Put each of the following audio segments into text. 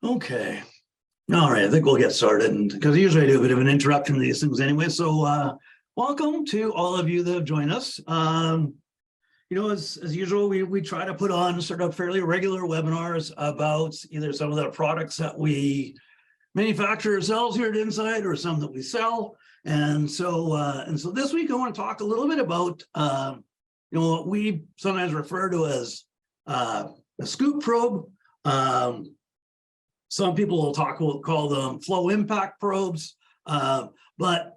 Okay. All right, I think we'll get started, because usually I do a bit of an introduction to these things anyway. So welcome to all of you that have joined us. As usual, we try to put on sort of fairly regular webinars about either some of the products that we manufacture ourselves here at Insight or some that we sell. And so this week I want to talk a little bit about what we sometimes refer to as a scoop probe. Some people will call them flow impact probes, but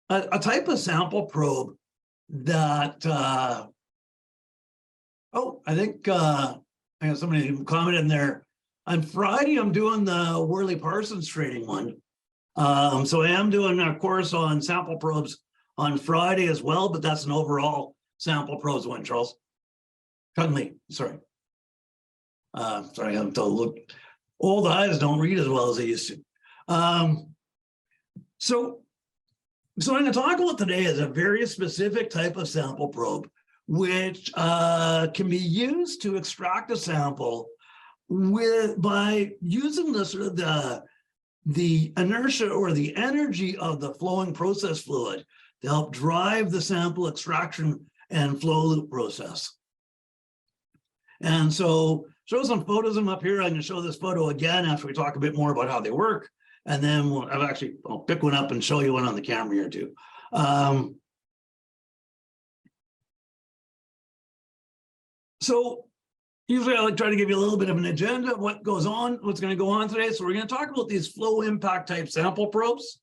a type of sample probe that, I think somebody commented in there, on Friday, I'm doing the Worley Parsons trading one. So I am doing a course on sample probes on Friday as well, but that's an overall sample probes one, Charles. Suddenly, sorry. Sorry, I have to look. Old eyes don't read as well as they used to. So I'm going to talk about today is a very specific type of sample probe, which can be used to extract a sample by using the sort of the inertia or the energy of the flowing process fluid to help drive the sample extraction and flow loop process. And so show some photos of them up here. I'm going to show this photo again after we talk a bit more about how they work. And then I'll pick one up and show you one on the camera here too. So usually I like try to give you a little bit of an agenda of what's going to go on today. So we're going to talk about these flow impact type sample probes.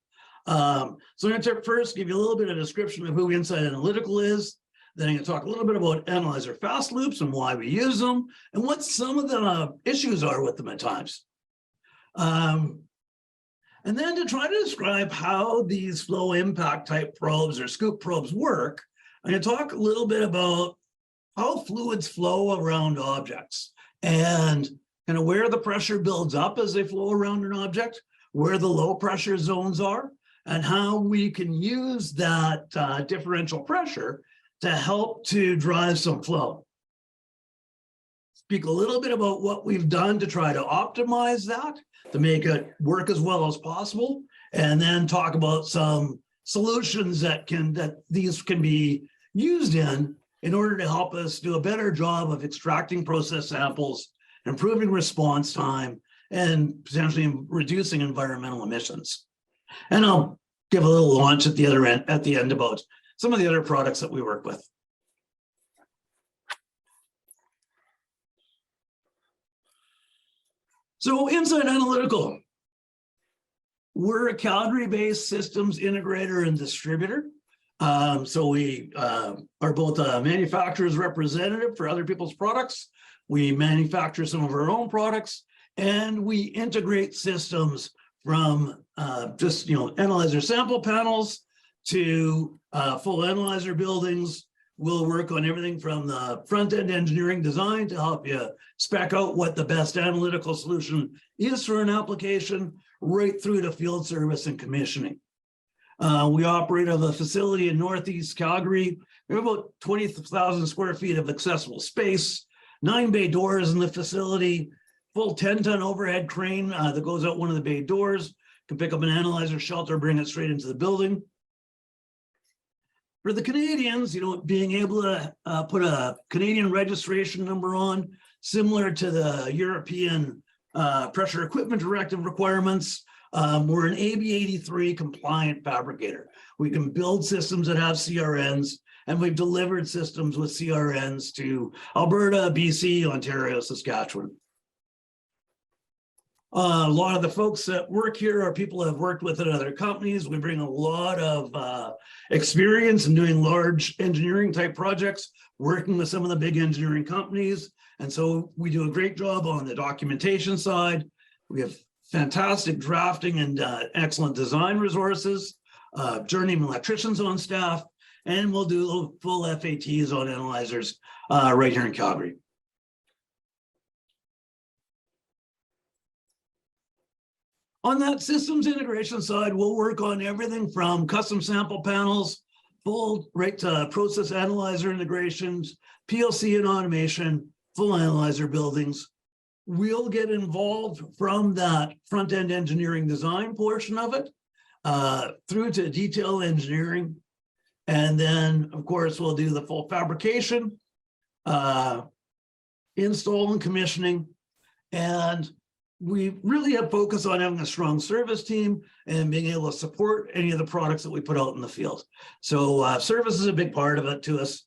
So I'm going to first give you a little bit of a description of who Insight Analytical is. Then I'm going to talk a little bit about analyzer fast loops and why we use them and what some of the issues are with them at times. And then to try to describe how these flow impact type probes or scoop probes work, I'm going to talk a little bit about how fluids flow around objects and kind of where the pressure builds up as they flow around an object, where the low pressure zones are, and how we can use that differential pressure to help to drive some flow. Speak a little bit about what we've done to try to optimize that, to make it work as well as possible, and then talk about some solutions that these can be used in order to help us do a better job of extracting process samples, improving response time, and potentially reducing environmental emissions. And I'll give a little launch at the end about some of the other products that we work with. So Insight Analytical, we're a Calgary-based systems integrator and distributor. So we are both a manufacturer's representative for other people's products. We manufacture some of our own products, and we integrate systems from analyzer sample panels to full analyzer buildings. We'll work on everything from the front-end engineering design to help you spec out what the best analytical solution is for an application, right through to field service and commissioning. We operate out of a facility in Northeast Calgary. We have about 20,000 square feet of accessible space, 9 bay doors in the facility, full 10-ton overhead crane that goes out one of the bay doors, can pick up an analyzer shelter, bring it straight into the building. For the Canadians, being able to put a Canadian registration number on, similar to the European Pressure Equipment Directive requirements, we're an AB 83 compliant fabricator. We can build systems that have CRNs, and we've delivered systems with CRNs to Alberta, BC, Ontario, Saskatchewan. A lot of the folks that work here are people that have worked with at other companies. We bring a lot of experience in doing large engineering type projects, working with some of the big engineering companies. And so we do a great job on the documentation side. We have fantastic drafting and excellent design resources, journeyman electricians on staff, and we'll do full FATs on analyzers right here in Calgary. On that systems integration side, we'll work on everything from custom sample panels full process analyzer integrations, PLC and automation, full analyzer buildings. We'll get involved from that front-end engineering design portion of it through to detail engineering. And then, of course, we'll do the full fabrication, install and commissioning. And we really have focus on having a strong service team and being able to support any of the products that we put out in the field. So service is a big part of it to us.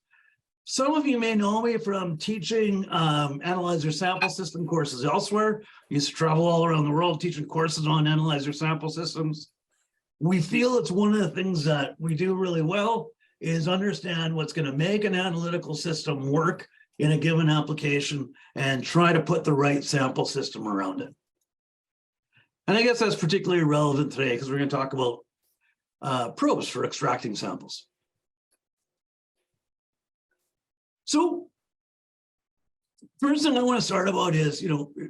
Some of you may know me from teaching analyzer sample system courses elsewhere. I used to travel all around the world teaching courses on analyzer sample systems. We feel it's one of the things that we do really well is understand what's going to make an analytical system work in a given application and try to put the right sample system around it. And I guess that's particularly relevant today because we're going to talk about probes for extracting samples. So first thing I want to start about is,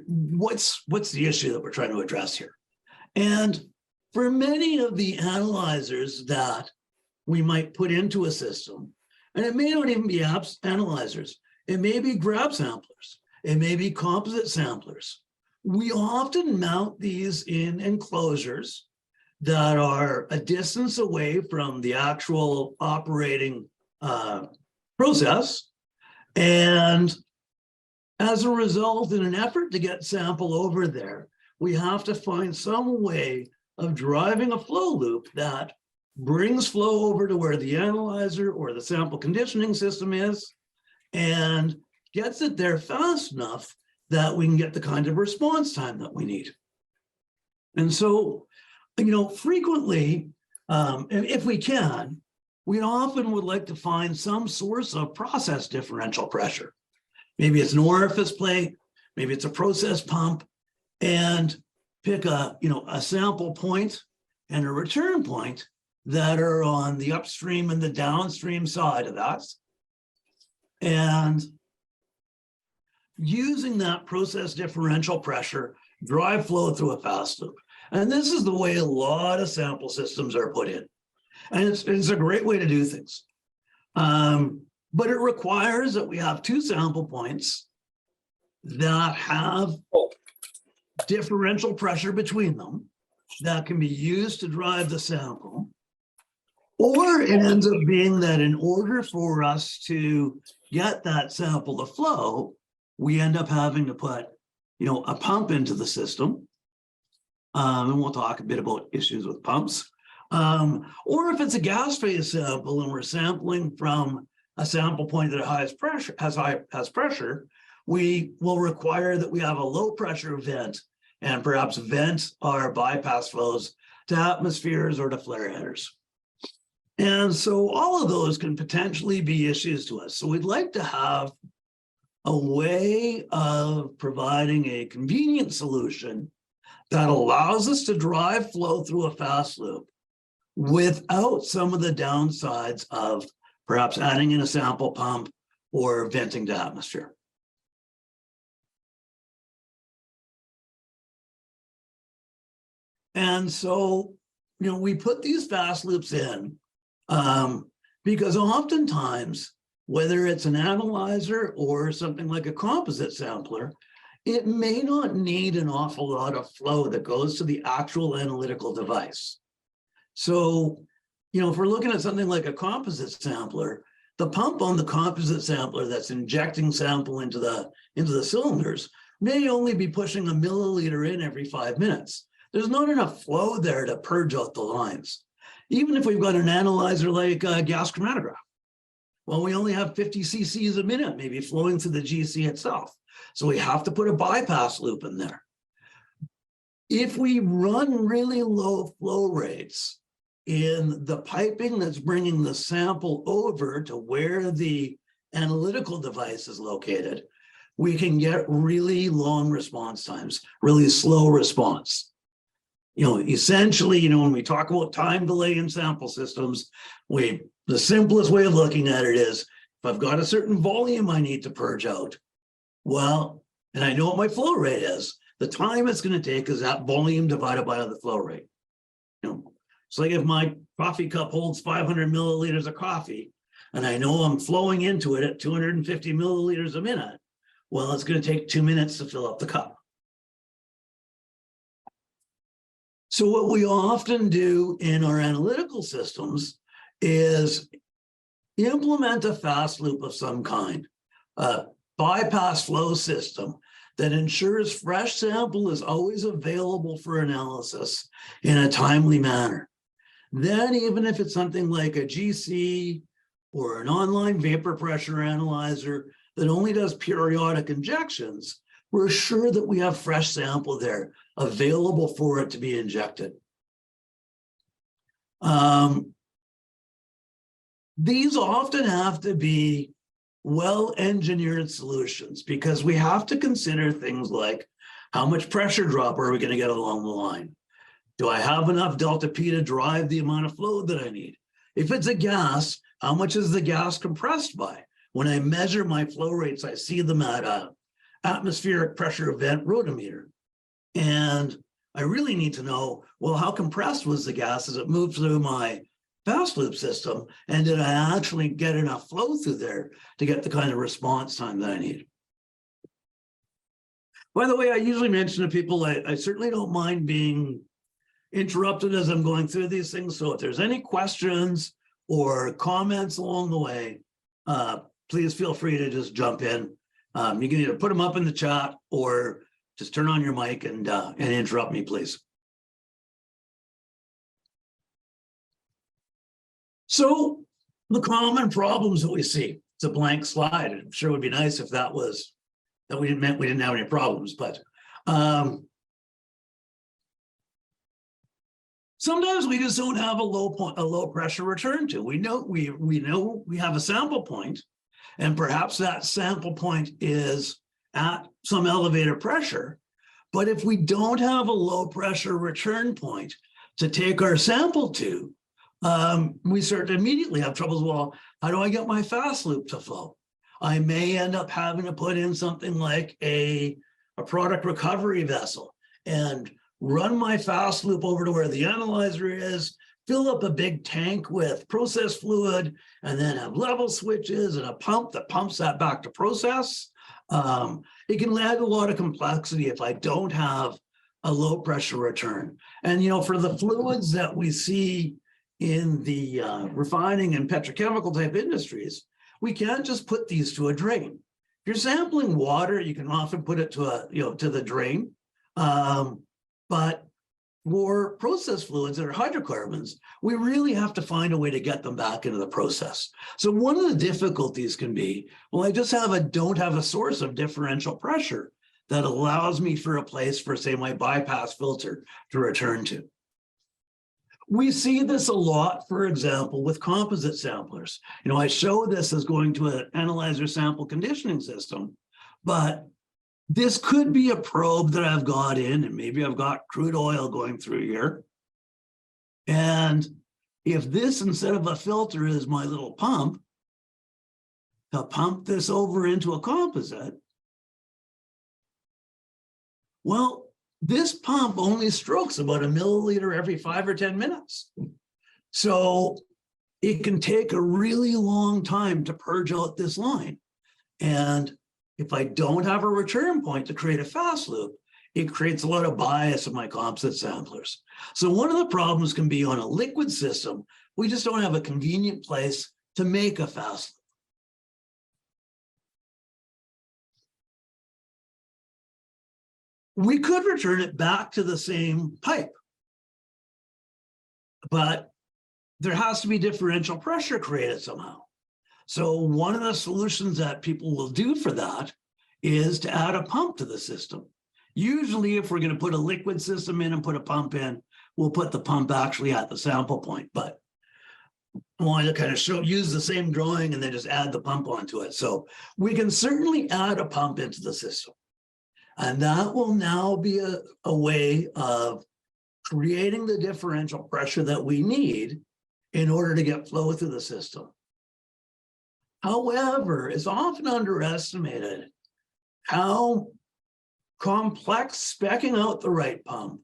what's the issue that we're trying to address here? And for many of the analyzers that we might put into a system, and it may not even be analyzers, it may be grab samplers, it may be composite samplers. We often mount these in enclosures that are a distance away from the actual operating process. And as a result, in an effort to get sample over there, we have to find some way of driving a flow loop that brings flow over to where the analyzer or the sample conditioning system is and gets it there fast enough that we can get the kind of response time that we need. And so, frequently, if we can, we often would like to find some source of process differential pressure. Maybe it's an orifice plate, maybe it's a process pump, and pick a sample point and a return point that are on the upstream and the downstream side of that. And using that process differential pressure, drive flow through a fast loop. And this is the way a lot of sample systems are put in. And it's a great way to do things. But it requires that we have two sample points that have differential pressure between them that can be used to drive the sample. Or it ends up being that in order for us to get that sample to flow, we end up having to put, a pump into the system. And we'll talk a bit about issues with pumps. Or if it's a gas phase sample and we're sampling from a sample point that has pressure, we will require that we have a low pressure vent and perhaps vent our bypass flows to atmospheres or to flare headers. And so all of those can potentially be issues to us. So we'd like to have a way of providing a convenient solution that allows us to drive flow through a fast loop without some of the downsides of perhaps adding in a sample pump or venting to atmosphere. And so, we put these fast loops in because oftentimes, whether it's an analyzer or something like a composite sampler, it may not need an awful lot of flow that goes to the actual analytical device. So, if we're looking at something like a composite sampler, the pump on the composite sampler that's injecting sample into the cylinders may only be pushing a milliliter in every 5 minutes. There's not enough flow there to purge out the lines. Even if we've got an analyzer like a gas chromatograph, well, we only have 50 cc's a minute, maybe flowing through the GC itself. So we have to put a bypass loop in there. If we run really low flow rates in the piping that's bringing the sample over to where the analytical device is located, we can get really long response times, really slow response. Essentially, when we talk about time delay in sample systems, the simplest way of looking at it is, if I've got a certain volume I need to purge out, well, and I know what my flow rate is, the time it's going to take is that volume divided by the flow rate. So like if my coffee cup holds 500 milliliters of coffee, and I know I'm flowing into it at 250 milliliters a minute, well, it's going to take 2 minutes to fill up the cup. So what we often do in our analytical systems is implement a fast loop of some kind, a bypass flow system that ensures fresh sample is always available for analysis in a timely manner. Then even if it's something like a GC or an online vapor pressure analyzer that only does periodic injections, we're sure that we have fresh sample there available for it to be injected. These often have to be well-engineered solutions because we have to consider things like how much pressure drop are we going to get along the line? Do I have enough delta P to drive the amount of fluid that I need? If it's a gas, how much is the gas compressed by? When I measure my flow rates, I see them at an atmospheric pressure event rotometer. And I really need to know, well, how compressed was the gas as it moved through my fast loop system? And did I actually get enough flow through there to get the kind of response time that I need? By the way, I usually mention to people, I certainly don't mind being interrupted as I'm going through these things. So if there's any questions or comments along the way, please feel free to just jump in. You can either put them up in the chat or just turn on your mic and interrupt me, please. So the common problems that we see, it's a blank slide. I'm sure it would be nice if that we didn't have any problems, but sometimes we just don't have a low pressure return to. We know we have a sample point, and perhaps that sample point is at some elevated pressure. But if we don't have a low pressure return point to take our sample to, we start to immediately have troubles. Well, how do I get my fast loop to flow? I may end up having to put in something like a product recovery vessel and run my fast loop over to where the analyzer is, fill up a big tank with process fluid, and then have level switches and a pump that pumps that back to process. It can add a lot of complexity if I don't have a low pressure return. And, for the fluids that we see in the refining and petrochemical type industries, we can't just put these to a drain. If you're sampling water, you can often put it to to the drain. But for process fluids that are hydrocarbons, we really have to find a way to get them back into the process. So one of the difficulties can be, well, I just don't have a source of differential pressure that allows me for a place for, say, my bypass filter to return to. We see this a lot, for example, with composite samplers. I show this as going to an analyzer sample conditioning system, but this could be a probe that I've got in, and maybe I've got crude oil going through here. And if this, instead of a filter, is my little pump, to pump this over into a composite, well, this pump only strokes about a milliliter every 5 or 10 minutes. So it can take a really long time to purge out this line. And if I don't have a return point to create a fast loop, it creates a lot of bias in my composite samplers. So one of the problems can be on a liquid system, we just don't have a convenient place to make a fast loop. We could return it back to the same pipe, but there has to be differential pressure created somehow. So one of the solutions that people will do for that is to add a pump to the system. Usually, if we're going to put a liquid system in and put a pump in, we'll put the pump actually at the sample point. But I wanted to kind of use the same drawing and then just add the pump onto it. So we can certainly add a pump into the system. And that will now be a way of creating the differential pressure that we need in order to get flow through the system. However, it's often underestimated how complex speccing out the right pump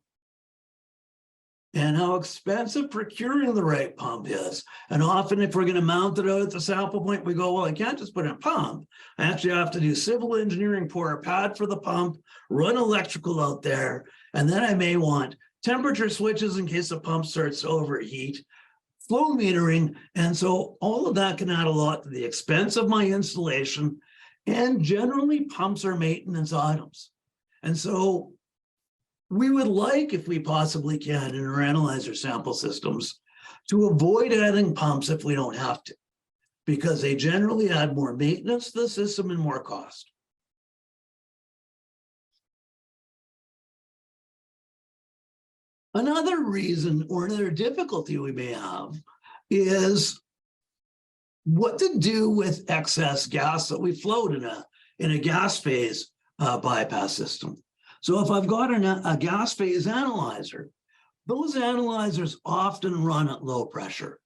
and how expensive procuring the right pump is. And often if we're going to mount it out at the sample point, we go, well, I can't just put in a pump. I actually have to do civil engineering, pour a pad for the pump, run electrical out there, and then I may want temperature switches in case the pump starts to overheat, flow metering. And so all of that can add a lot to the expense of my installation. And generally pumps are maintenance items. And so we would like, if we possibly can, in our analyzer sample systems, to avoid adding pumps if we don't have to, because they generally add more maintenance to the system and more cost. Another reason or another difficulty we may have is what to do with excess gas that we float in a gas phase bypass system. So if I've got a gas phase analyzer, those analyzers often run at low pressure.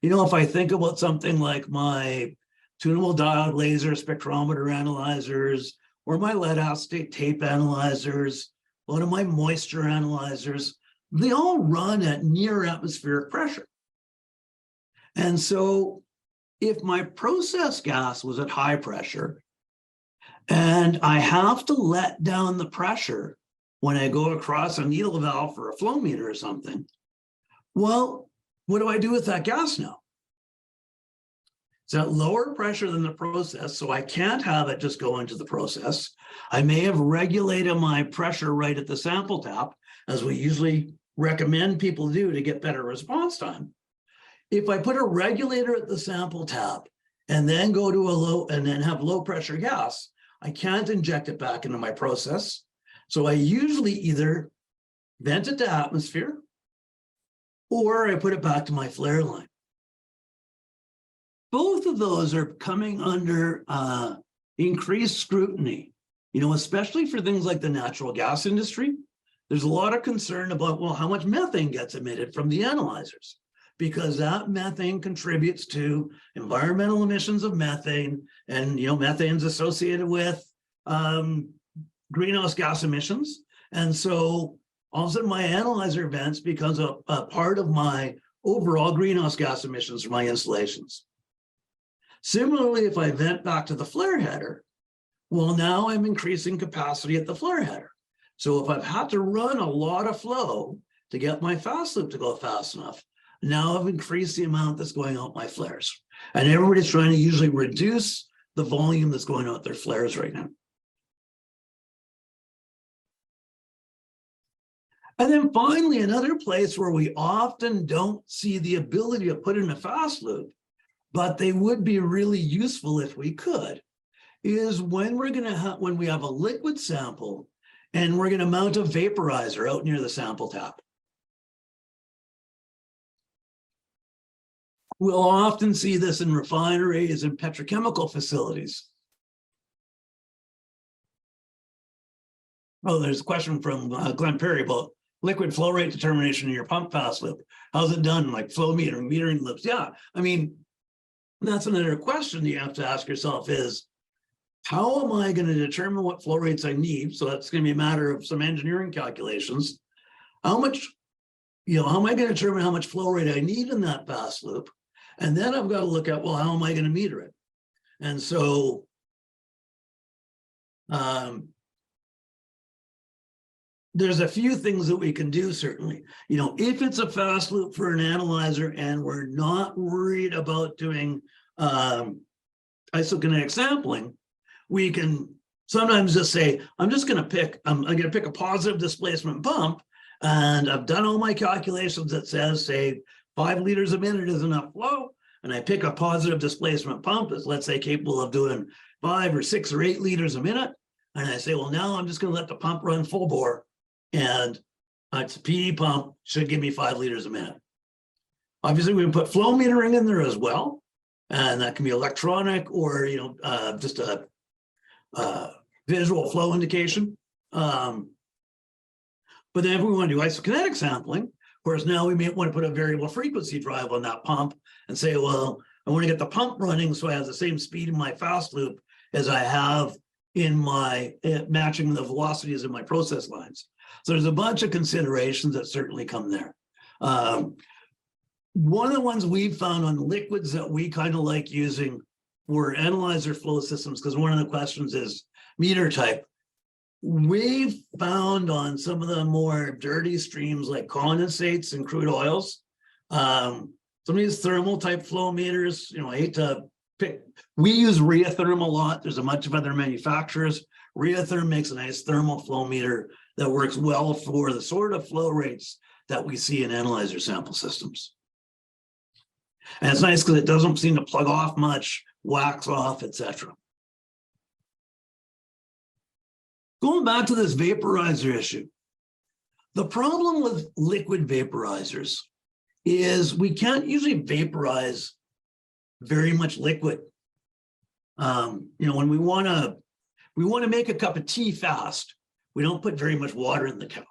You know, if I think about something like my tunable diode laser spectrometer analyzers, or my lead acetate tape analyzers, one of my moisture analyzers, they all run at near atmospheric pressure. And so if my process gas was at high pressure, and I have to let down the pressure when I go across a needle valve for a flow meter or something, well, what do I do with that gas now? It's at lower pressure than the process, so I can't have it just go into the process. I may have regulated my pressure right at the sample tap, as we usually recommend people do to get better response time. If I put a regulator at the sample tap and then go to a low and then have low pressure gas, I can't inject it back into my process. So I usually either vent it to atmosphere or I put it back to my flare line. Both of those are coming under increased scrutiny, you know, especially for things like the natural gas industry. There's a lot of concern about, well, how much methane gets emitted from the analyzers, because that methane contributes to environmental emissions of methane, and, you know, methane's associated with greenhouse gas emissions. And so all of a sudden my analyzer vents becomes a part of my overall greenhouse gas emissions for my installations. Similarly, if I vent back to the flare header, well, now I'm increasing capacity at the flare header. So if I've had to run a lot of flow to get my fast loop to go fast enough, now I've increased the amount that's going out my flares. And everybody's trying to usually reduce the volume that's going out their flares right now. And then finally, another place where we often don't see the ability to put in a fast loop, but they would be really useful if we could, is when we're going to have, when we have a liquid sample and we're going to mount a vaporizer out near the sample tap. We'll often see this in refineries and petrochemical facilities. Oh, there's a question from Glenn Perry about liquid flow rate determination in your pump fast loop. How's it done? Like flow metering loops? Yeah, I mean, that's another question you have to ask yourself is, how am I going to determine what flow rates I need? So that's going to be a matter of some engineering calculations. How much, you know, how am I going to determine how much flow rate I need in that fast loop? And then I've got to look at, well, how am I going to meter it? And so there's a few things that we can do, certainly. You know, if it's a fast loop for an analyzer and we're not worried about doing isokinetic sampling, we can sometimes just say, I'm going to pick a positive displacement pump, and I've done all my calculations that says, say, 5 liters a minute is enough flow, and I pick a positive displacement pump that's, let's say, capable of doing 5 or 6 or 8 liters a minute, and I say, well, now I'm just going to let the pump run full bore, and it's a PD pump, should give me 5 liters a minute. Obviously, we can put flow metering in there as well, and that can be electronic or, you know, just a visual flow indication. But then if we want to do isokinetic sampling, of course, now we may want to put a variable frequency drive on that pump and say, well, I want to get the pump running so I have the same speed in my fast loop as I have in my matching the velocities in my process lines. So there's a bunch of considerations that certainly come there. One of the ones we found on liquids that we kind of like using were analyzer flow systems, because one of the questions is meter type. We've found on some of the more dirty streams like condensates and crude oils, some of these thermal type flow meters, I hate to pick, we use Reatherm a lot. There's a bunch of other manufacturers. Reatherm makes a nice thermal flow meter that works well for the sort of flow rates that we see in analyzer sample systems. And it's nice because it doesn't seem to plug off much, wax off, etc. Going back to this vaporizer issue, the problem with liquid vaporizers is we can't usually vaporize very much liquid. When we want to make a cup of tea fast, we don't put very much water in the kettle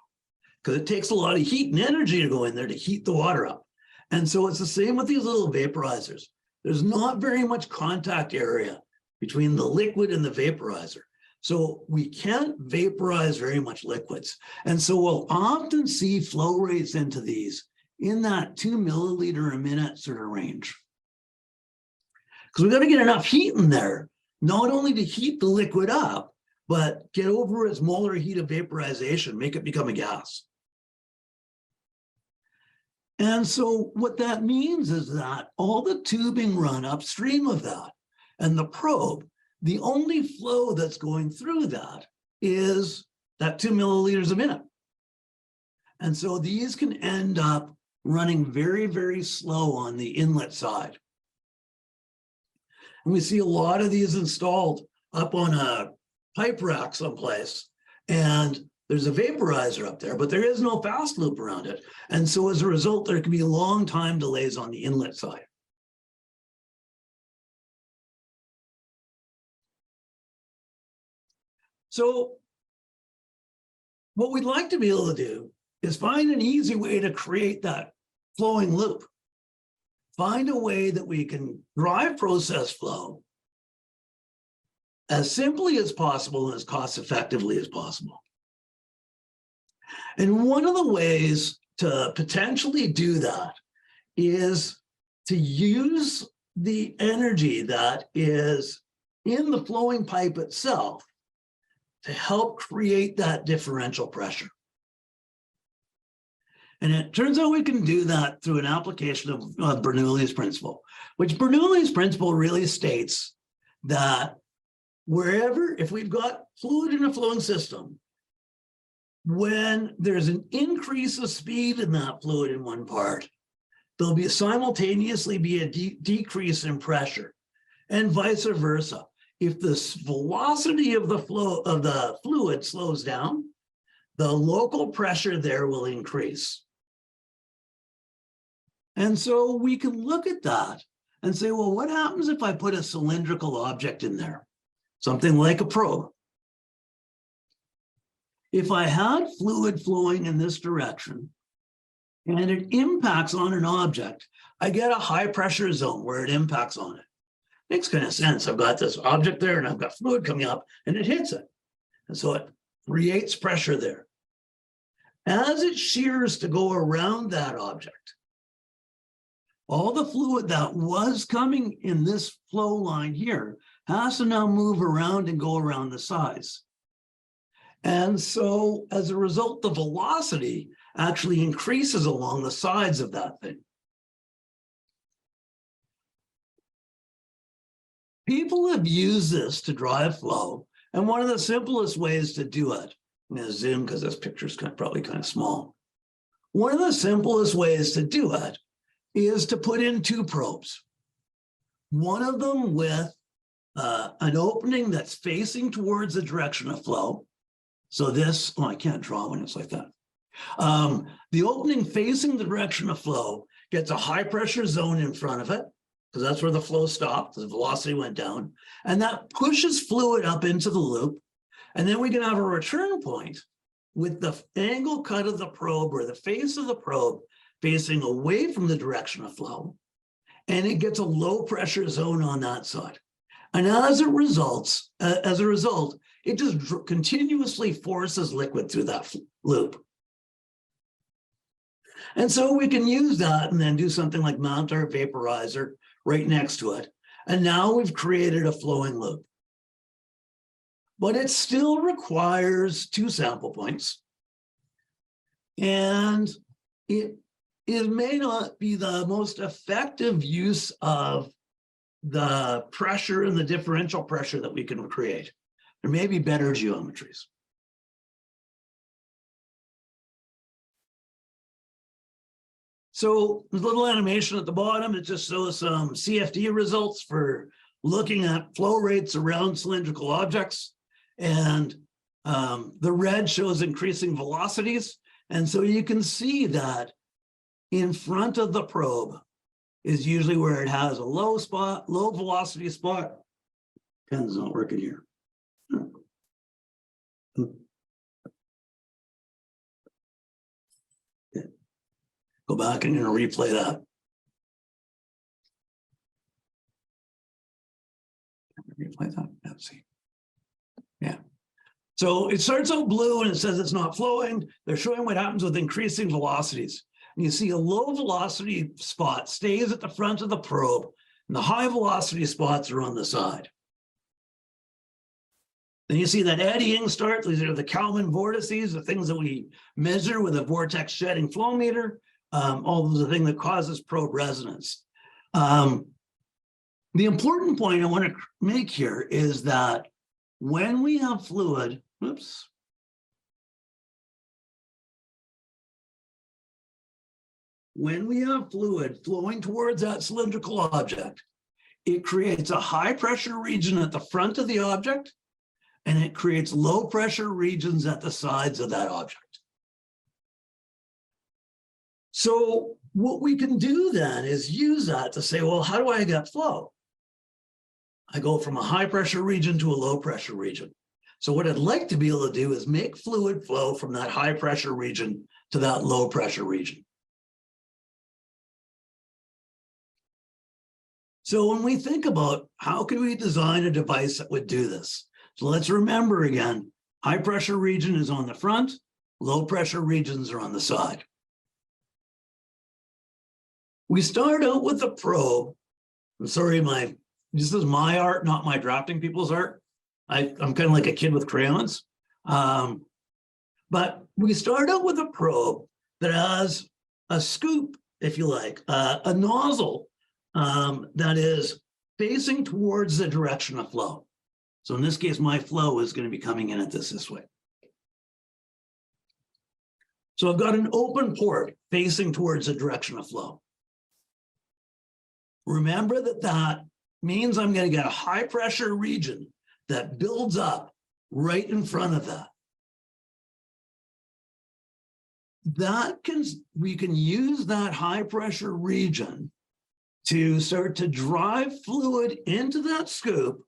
because it takes a lot of heat and energy to go in there to heat the water up. And so it's the same with these little vaporizers. There's not very much contact area between the liquid and the vaporizer. So we can't vaporize very much liquids. And so we'll often see flow rates into these in that 2 milliliter a minute sort of range. Because we've got to get enough heat in there, not only to heat the liquid up, but get over its molar heat of vaporization, make it become a gas. And so what that means is that all the tubing run upstream of that and the probe, the only flow that's going through that is that 2 milliliters a minute. And so these can end up running very, very slow on the inlet side. And we see a lot of these installed up on a pipe rack someplace, and there's a vaporizer up there, but there is no fast loop around it. And so as a result, there can be long time delays on the inlet side. So what we'd like to be able to do is find an easy way to create that flowing loop. Find a way that we can drive process flow as simply as possible and as cost effectively as possible. And one of the ways to potentially do that is to use the energy that is in the flowing pipe itself to help create that differential pressure. And it turns out we can do that through an application of Bernoulli's principle, which Bernoulli's principle really states that wherever, if we've got fluid in a flowing system, when there's an increase of speed in that fluid in one part, there'll be simultaneously be a decrease in pressure, and vice versa. If the velocity of the flow of the fluid slows down, the local pressure there will increase. And so we can look at that and say, well, what happens if I put a cylindrical object in there? Something like a probe. If I had fluid flowing in this direction and it impacts on an object, I get a high pressure zone where it impacts on it. Makes kind of sense. I've got this object there and I've got fluid coming up and it hits it. And so it creates pressure there. As it shears to go around that object, all the fluid that was coming in this flow line here has to now move around and go around the sides. And so as a result, the velocity actually increases along the sides of that thing. People have used this to drive flow, and one of the simplest ways to do it, I'm going to zoom because this picture is probably kind of small. One of the simplest ways to do it is to put in two probes. One of them with an opening that's facing towards the direction of flow. So this, I can't draw when it's like that. The opening facing the direction of flow gets a high pressure zone in front of it, because that's where the flow stopped, the velocity went down, and that pushes fluid up into the loop. And then we can have a return point with the angle cut of the probe or the face of the probe facing away from the direction of flow, and it gets a low pressure zone on that side. And as a result, it just continuously forces liquid through that loop. And so we can use that and then do something like mount our vaporizer right next to it. And now we've created a flowing loop. But it still requires 2 sample points. And it may not be the most effective use of the pressure and the differential pressure that we can create. There may be better geometries. So the little animation at the bottom, it just shows some CFD results for looking at flow rates around cylindrical objects. And the red shows increasing velocities. And so you can see that in front of the probe is usually where it has a low velocity spot. Pen's not working here. Go back and replay that. Replay that. Let's see. Yeah. So it starts out blue and it says it's not flowing. They're showing what happens with increasing velocities. And you see a low velocity spot stays at the front of the probe, and the high velocity spots are on the side. Then you see that eddying starts. These are the Kalman vortices, the things that we measure with a vortex shedding flow meter. All of the thing that causes probe resonance. The important point I want to make here is that when we have fluid, when we have fluid flowing towards that cylindrical object, it creates a high pressure region at the front of the object, and it creates low pressure regions at the sides of that object. So what we can do then is use that to say, well, how do I get flow? I go from a high pressure region to a low pressure region. So what I'd like to be able to do is make fluid flow from that high pressure region to that low pressure region. So when we think about how can we design a device that would do this? So let's remember again, high pressure region is on the front, low pressure regions are on the side. We start out with a probe. I'm sorry, this is my art, not my drafting people's art. I'm kind of like a kid with crayons. But we start out with a probe that has a scoop, if you like, a nozzle that is facing towards the direction of flow. So in this case, my flow is going to be coming in at this way. So I've got an open port facing towards the direction of flow. Remember that means I'm going to get a high pressure region that builds up right in front of that. We can use that high pressure region to start to drive fluid into that scoop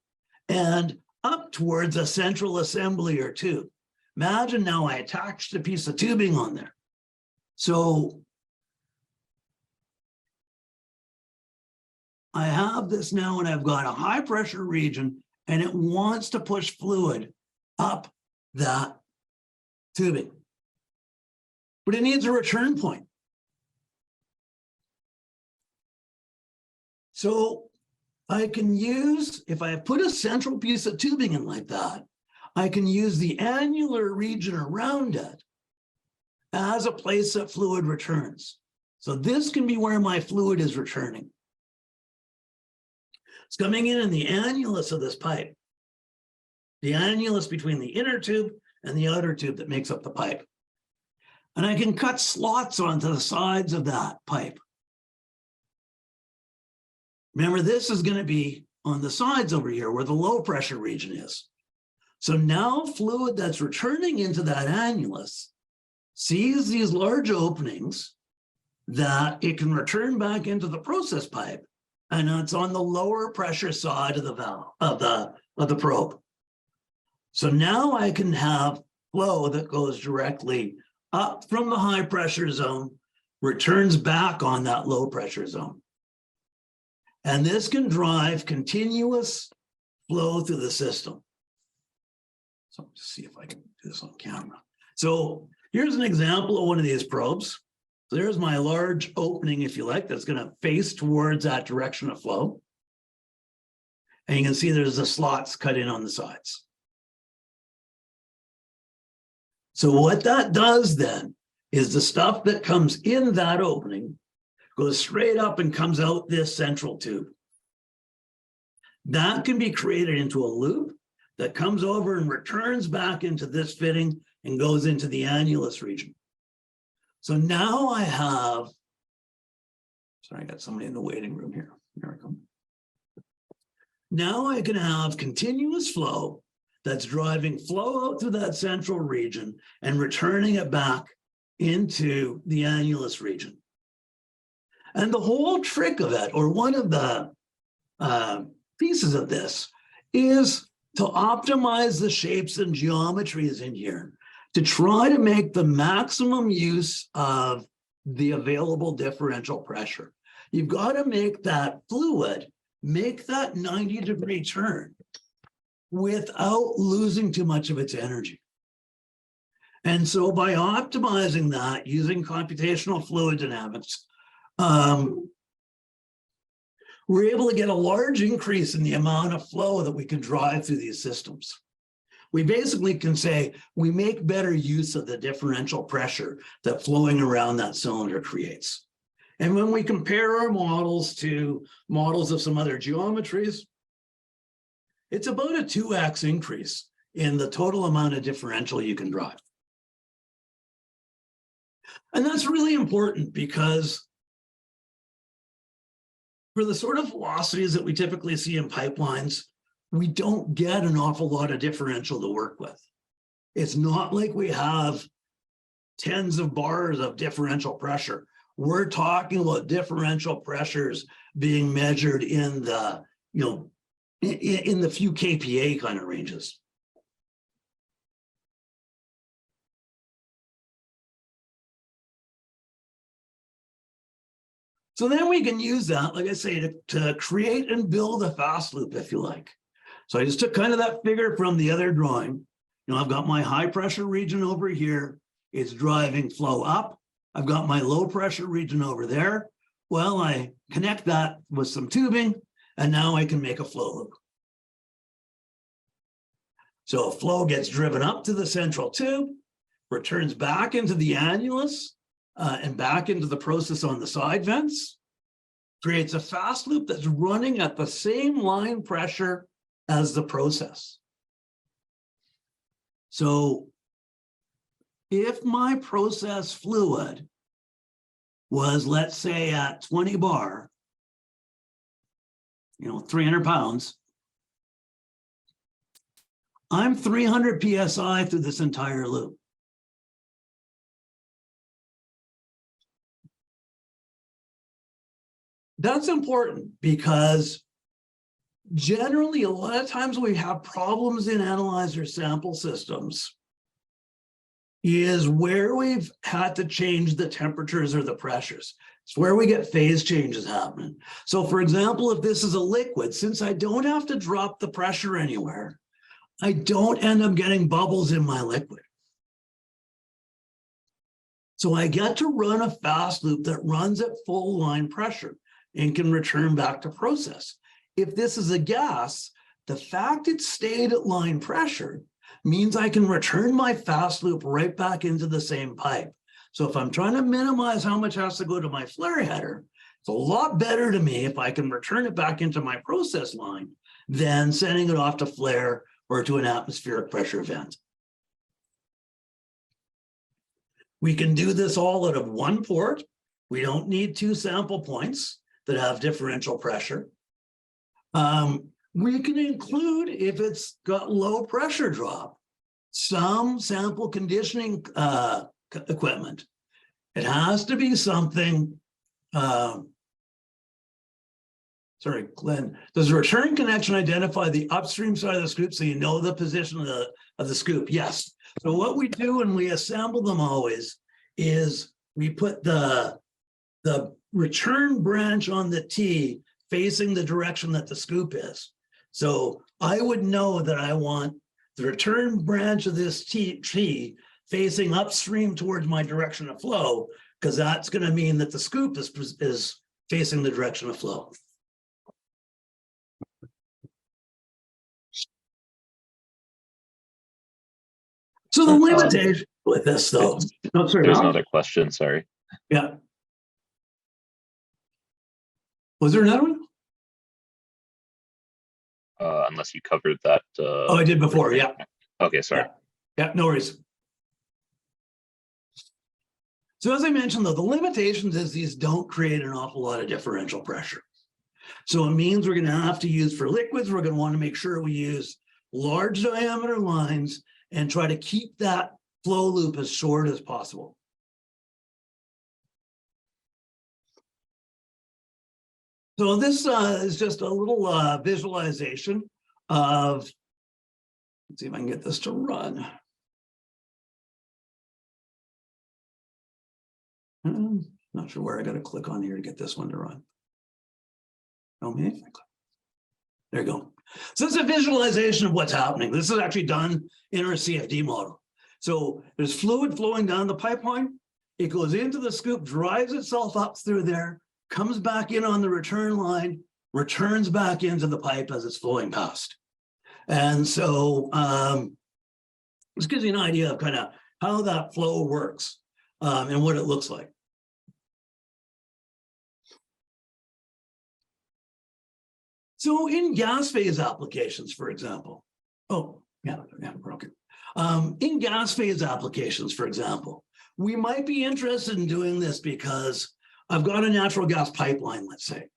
and up towards a central assembly or tube. Imagine now I attached a piece of tubing on there. So I have this now and I've got a high pressure region and it wants to push fluid up that tubing. But it needs a return point. So I can use, if I put a central piece of tubing in like that, I can use the annular region around it as a place that fluid returns. So this can be where my fluid is returning. It's coming in the annulus of this pipe. The annulus between the inner tube and the outer tube that makes up the pipe. And I can cut slots onto the sides of that pipe. Remember, this is going to be on the sides over here where the low pressure region is. So now fluid that's returning into that annulus sees these large openings that it can return back into the process pipe, and it's on the lower pressure side of the valve of the probe. So now I can have flow that goes directly up from the high pressure zone, returns back on that low pressure zone. And this can drive continuous flow through the system. So let's see if I can do this on camera. So here's an example of one of these probes. So there's my large opening, if you like, that's going to face towards that direction of flow. And you can see there's the slots cut in on the sides. So what that does then is the stuff that comes in that opening goes straight up and comes out this central tube. That can be created into a loop that comes over and returns back into this fitting and goes into the annulus region. So now I have, sorry, I got somebody in the waiting room here. There we go. Now I can have continuous flow that's driving flow out through that central region and returning it back into the annulus region. And the whole trick of it, or one of the pieces of this, is to optimize the shapes and geometries in here to try to make the maximum use of the available differential pressure. You've got to make that fluid, make that 90-degree turn without losing too much of its energy. And so by optimizing that using computational fluid dynamics, we're able to get a large increase in the amount of flow that we can drive through these systems. We basically can say we make better use of the differential pressure that flowing around that cylinder creates. And when we compare our models to models of some other geometries, it's about a 2x increase in the total amount of differential you can drive. And that's really important because for the sort of velocities that we typically see in pipelines, we don't get an awful lot of differential to work with. It's not like we have tens of bars of differential pressure. We're talking about differential pressures being measured in the, in the few kPa kind of ranges. So then we can use that, like I say, to create and build a fast loop, if you like. So I just took kind of that figure from the other drawing. I've got my high pressure region over here. It's driving flow up. I've got my low pressure region over there. Well, I connect that with some tubing, and now I can make a flow loop. So a flow gets driven up to the central tube, returns back into the annulus, and back into the process on the side vents, creates a fast loop that's running at the same line pressure as the process. So if my process fluid was, let's say, at 20 bar, 300 pounds, I'm 300 PSI through this entire loop. That's important because generally, a lot of times we have problems in analyzer sample systems is where we've had to change the temperatures or the pressures. It's where we get phase changes happening. So for example, if this is a liquid, since I don't have to drop the pressure anywhere, I don't end up getting bubbles in my liquid. So I get to run a fast loop that runs at full line pressure and can return back to process. If this is a gas, the fact it stayed at line pressure means I can return my fast loop right back into the same pipe. So if I'm trying to minimize how much has to go to my flare header, it's a lot better to me if I can return it back into my process line than sending it off to flare or to an atmospheric pressure vent. We can do this all out of one port. We don't need two sample points that have differential pressure. We can include, if it's got low pressure drop, some sample conditioning equipment. It has to be something, sorry, Glenn, does the return connection identify the upstream side of the scoop so you know the position of the scoop? Yes. So what we do when we assemble them always is we put the return branch on the T facing the direction that the scoop is. So I would know that I want the return branch of this T facing upstream towards my direction of flow, because that's going to mean that the scoop is facing the direction of flow. So the limitation with this, though. Oh, sorry, there's Mal? another question. Sorry. Yeah. Was there another one? Unless you covered that. Oh, I did before. Yeah. Okay, sorry. Yeah, no worries. So as I mentioned, though, the limitations is these don't create an awful lot of differential pressure. So it means we're going to have to use, for liquids, we're going to want to make sure we use large diameter lines and try to keep that flow loop as short as possible. So this is just a little visualization of, let's see if I can get this to run. Not sure where I got to click on here to get this one to run. Oh, maybe. There you go. So it's a visualization of what's happening. This is actually done in our CFD model. So there's fluid flowing down the pipeline. It goes into the scoop, drives itself up through there, comes back in on the return line, returns back into the pipe as it's flowing past. And so this gives you an idea of kind of how that flow works and what it looks like. So in gas phase applications, for example, broken. In gas phase applications, for example, we might be interested in doing this because I've got a natural gas pipeline, let's say,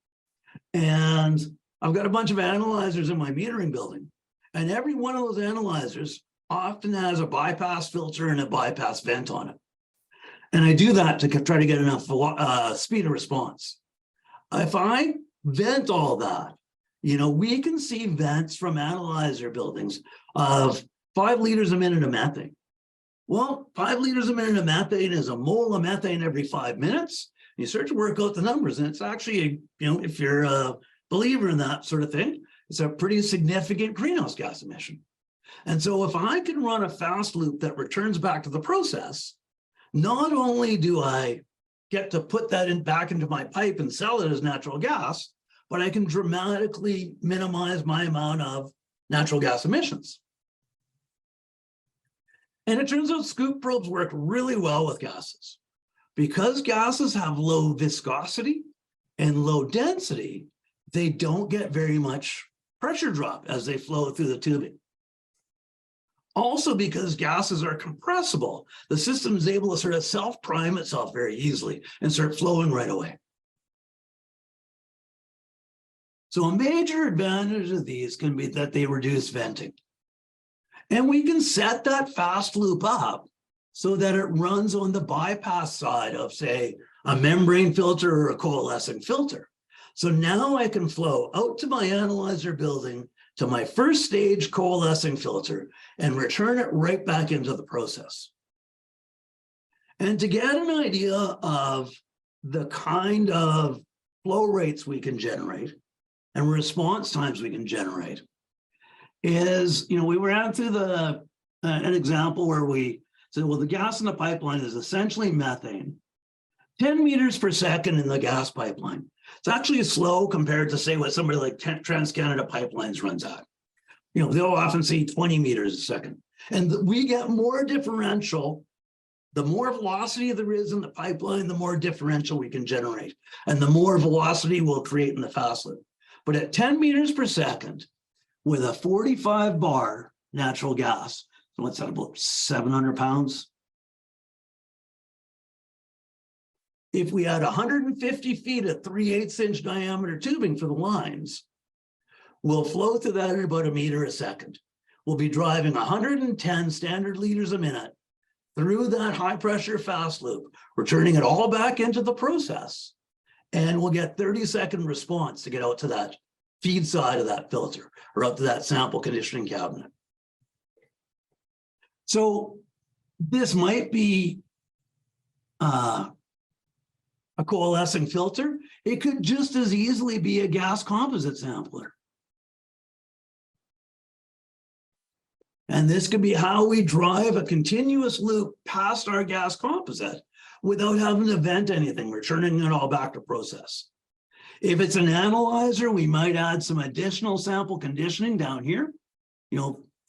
and I've got a bunch of analyzers in my metering building, and every one of those analyzers often has a bypass filter and a bypass vent on it. And I do that to try to get enough speed of response. If I vent all that, you know, we can see vents from analyzer buildings of 5 liters a minute of methane. Well, 5 liters a minute of methane is a mole of methane every 5 minutes. You start to work out the numbers, and it's actually, you know, if you're a believer in that sort of thing, it's a pretty significant greenhouse gas emission. And so if I can run a fast loop that returns back to the process, not only do I get to put that back into my pipe and sell it as natural gas, but I can dramatically minimize my amount of natural gas emissions. And it turns out scoop probes work really well with gases. Because gases have low viscosity and low density, they don't get very much pressure drop as they flow through the tubing. Also, because gases are compressible, the system is able to sort of self-prime itself very easily and start flowing right away. So a major advantage of these can be that they reduce venting. And we can set that fast loop up so that it runs on the bypass side of, say, a membrane filter or a coalescing filter. So now I can flow out to my analyzer building to my first stage coalescing filter and return it right back into the process. And to get an idea of the kind of flow rates we can generate and response times we can generate is, you know, we ran through an example where we said, well, the gas in the pipeline is essentially methane, 10 meters per second in the gas pipeline. It's actually slow compared to, say, what somebody like TransCanada Pipelines runs at. You know, they'll often see 20 meters a second. And we get more differential. The more velocity there is in the pipeline, the more differential we can generate. And the more velocity we'll create in the fast loop. But at 10 meters per second, with a 45 bar natural gas, so what's that, about 700 pounds? If we had 150 feet of 3/8 inch diameter tubing for the lines, we'll flow through that at about 1 meter a second. We'll be driving 110 standard liters a minute through that high pressure fast loop, returning it all back into the process. And we'll get 30-second response to get out to that feed side of that filter or up to that sample conditioning cabinet. So this might be a coalescing filter. It could just as easily be a gas composite sampler. And this could be how we drive a continuous loop past our gas composite without having to vent anything, returning it all back to process. If it's an analyzer, we might add some additional sample conditioning down here,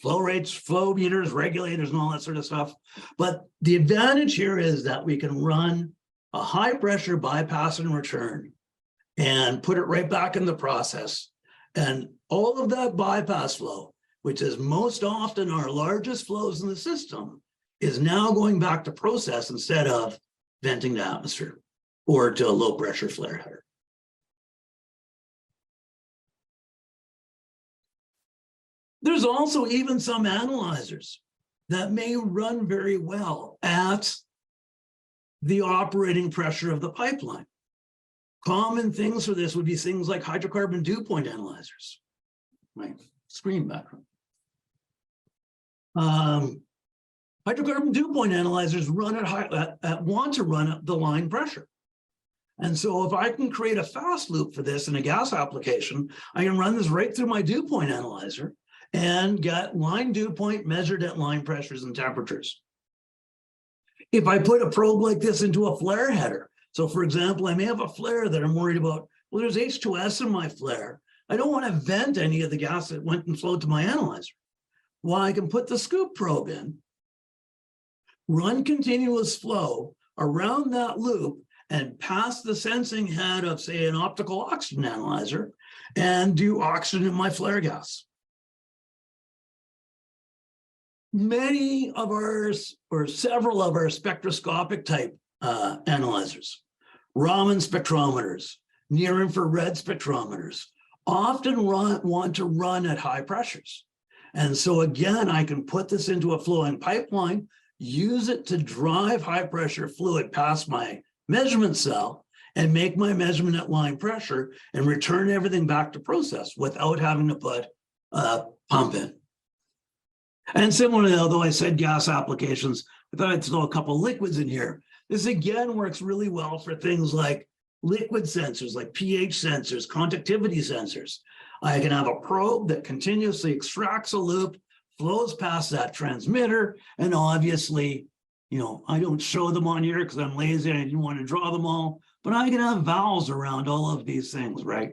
flow rates, flow meters, regulators, and all that sort of stuff. But the advantage here is that we can run a high pressure bypass and return and put it right back in the process. And all of that bypass flow, which is most often our largest flows in the system, is now going back to process instead of venting to atmosphere or to a low pressure flare header. There's also even some analyzers that may run very well at the operating pressure of the pipeline. Common things for this would be things like hydrocarbon dew point analyzers. My screen background. Hydrocarbon dew point analyzers run want to run at the line pressure. And so if I can create a fast loop for this in a gas application, I can run this right through my dew point analyzer and get line dew point measured at line pressures and temperatures. If I put a probe like this into a flare header, so for example, I may have a flare that I'm worried about, well, there's H2S in my flare. I don't want to vent any of the gas that went and flowed to my analyzer. Well, I can put the scoop probe in, run continuous flow around that loop and pass the sensing head of, say, an optical oxygen analyzer and do oxygen in my flare gas. Many of ours, or several of our spectroscopic type analyzers, Raman spectrometers, near infrared spectrometers, often want to run at high pressures. And so again, I can put this into a flowing pipeline, use it to drive high pressure fluid past my measurement cell and make my measurement at line pressure and return everything back to process without having to put a pump in. And similarly, although I said gas applications, I thought I'd throw a couple liquids in here. This again works really well for things like liquid sensors, like pH sensors, conductivity sensors. I can have a probe that continuously extracts a loop, flows past that transmitter, and obviously, I don't show them on here because I'm lazy and I didn't want to draw them all, but I can have valves around all of these things, right?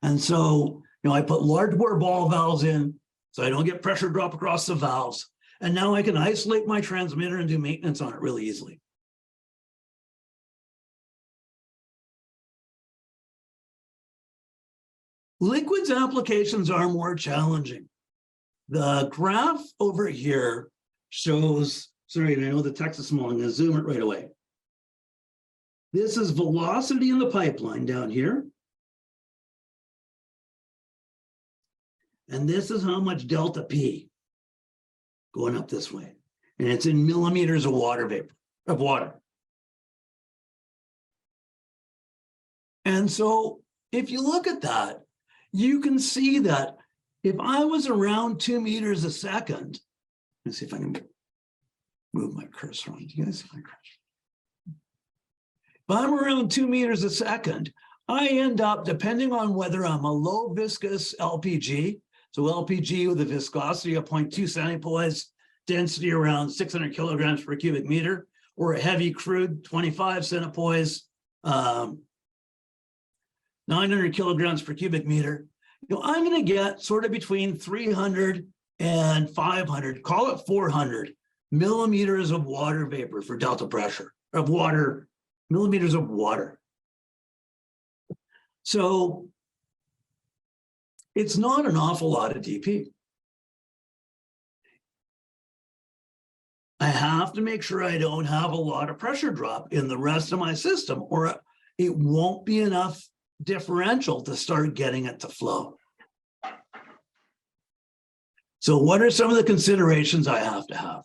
And so, I put large bore ball valves in, so I don't get pressure drop across the valves. And now I can isolate my transmitter and do maintenance on it really easily. Liquids applications are more challenging. The graph over here shows, sorry, I know the text is small, I'm going to zoom it right away. This is velocity in the pipeline down here. And this is how much delta P going up this way. And it's in millimeters of water vapor, of water. And so if you look at that, you can see that if I was around 2 meters a second, let's see if I can move my cursor on. Do you guys see my cursor? If I'm around 2 meters a second, I end up, depending on whether I'm a low viscous LPG, so LPG with a viscosity of 0.2 centipoise, density around 600 kilograms per cubic meter, or a heavy crude, 25 centipoise, 900 kilograms per cubic meter, I'm going to get sort of between 300 and 500, call it 400 millimeters of water vapor for delta pressure, of water, millimeters of water. So it's not an awful lot of DP. I have to make sure I don't have a lot of pressure drop in the rest of my system, or it won't be enough differential to start getting it to flow. So what are some of the considerations I have to have?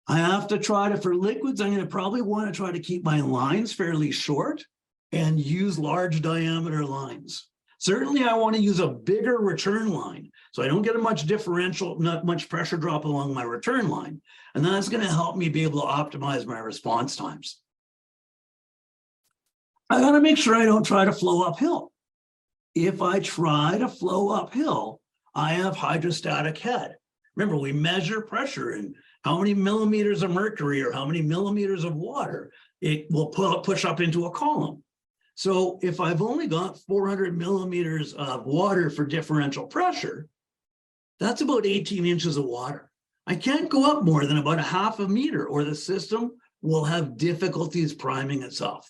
I have to try to, for liquids, I'm going to probably want to try to keep my lines fairly short and use large diameter lines. Certainly I want to use a bigger return line so I don't get a much differential, not much pressure drop along my return line. And that's going to help me be able to optimize my response times. I got to make sure I don't try to flow uphill. If I try to flow uphill, I have hydrostatic head. Remember, we measure pressure in how many millimeters of mercury or how many millimeters of water it will push up into a column. So if I've only got 400 millimeters of water for differential pressure, that's about 18 inches of water. I can't go up more than about a half a meter or the system will have difficulties priming itself.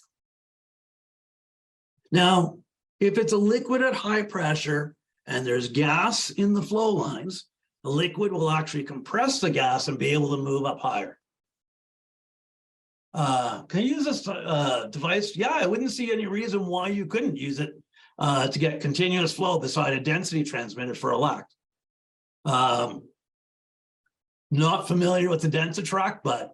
Now, if it's a liquid at high pressure and there's gas in the flow lines, the liquid will actually compress the gas and be able to move up higher. Can you use this device? Yeah, I wouldn't see any reason why you couldn't use it to get continuous flow beside a density transmitter for a LAC. Not familiar with the Densitrack, but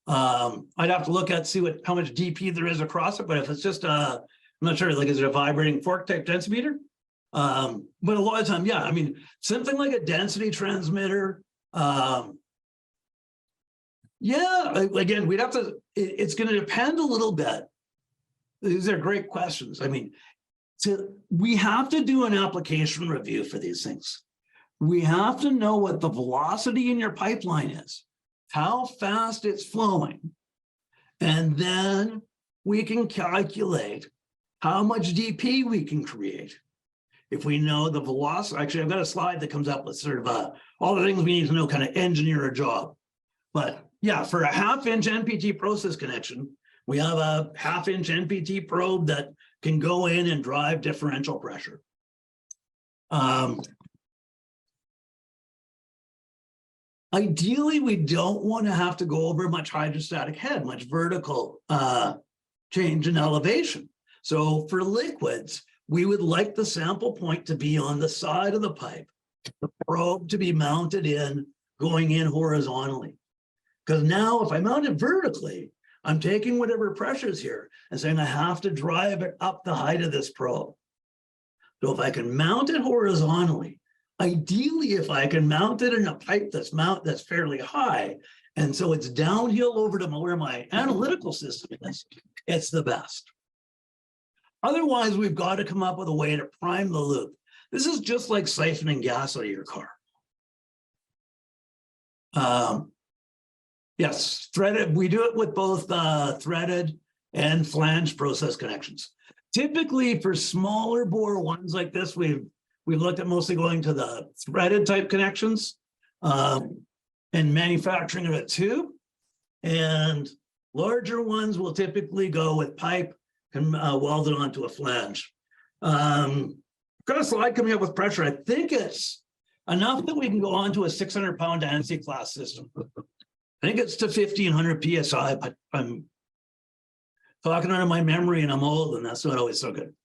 I'd have to look at see how much DP there is across it. But if it's just I'm not sure, like, is it a vibrating fork type densimeter? But a lot of time, yeah, I mean, something like a density transmitter. Yeah, again, we'd have to, it's going to depend a little bit. These are great questions. I mean, we have to do an application review for these things. We have to know what the velocity in your pipeline is, how fast it's flowing, and then we can calculate how much DP we can create. If we know the velocity, actually, I've got a slide that comes up with sort of all the things we need to know, kind of engineer a job. But yeah, for a 1/2 inch NPT process connection, we have a 1/2 inch NPT probe that can go in and drive differential pressure. Ideally, we don't want to have to go over much hydrostatic head, much vertical change in elevation. So for liquids, we would like the sample point to be on the side of the pipe, the probe to be mounted in, going in horizontally. Because now if I mount it vertically, I'm taking whatever pressure's here and saying I have to drive it up the height of this probe. So if I can mount it horizontally, ideally if I can mount it in a pipe that's fairly high, and so it's downhill over to where my analytical system is, it's the best. Otherwise, we've got to come up with a way to prime the loop. This is just like siphoning gas out of your car. Yes, threaded. We do it with both threaded and flange process connections. Typically, for smaller bore ones like this, we've looked at mostly going to the threaded type connections and manufacturing of it too. And larger ones will typically go with pipe and weld it onto a flange. Got a slide coming up with pressure. I think it's enough that we can go onto a 600-pound ANSI class system. I think it's to 1,500 PSI, but I'm talking out of my memory and I'm old and that's not always so good.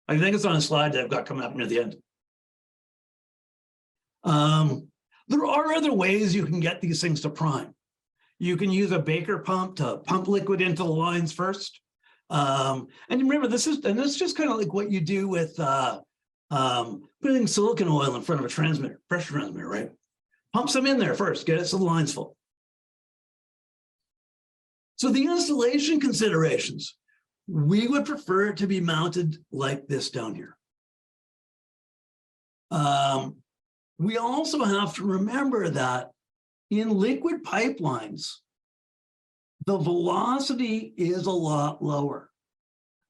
I think it's on a slide that I've got coming up near the end. There are other ways you can get these things to prime. You can use a Baker pump to pump liquid into the lines first. And remember, this is just kind of like what you do with putting silicone oil in front of a transmitter, pressure transmitter, right? Pump some in there first, get it so the line's full. So the installation considerations, we would prefer it to be mounted like this down here. We also have to remember that in liquid pipelines, the velocity is a lot lower.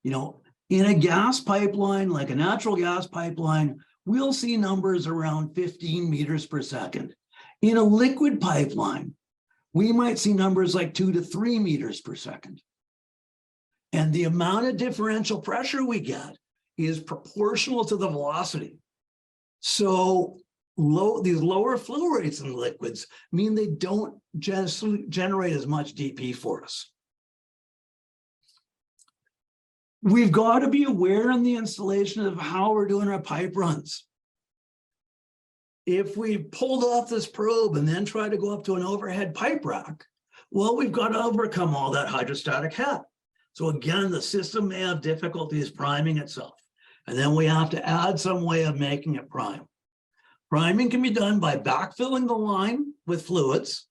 You know, in a gas pipeline, like a natural gas pipeline, we'll see numbers around 15 meters per second. In a liquid pipeline, we might see numbers like 2 to 3 meters per second. And the amount of differential pressure we get is proportional to the velocity. So these lower flow rates in liquids mean they don't generate as much DP for us. We've got to be aware in the installation of how we're doing our pipe runs. If we pulled off this probe and then try to go up to an overhead pipe rack, well, we've got to overcome all that hydrostatic head. So again, the system may have difficulties priming itself. And then we have to add some way of making it prime. Priming can be done by backfilling the line with fluids,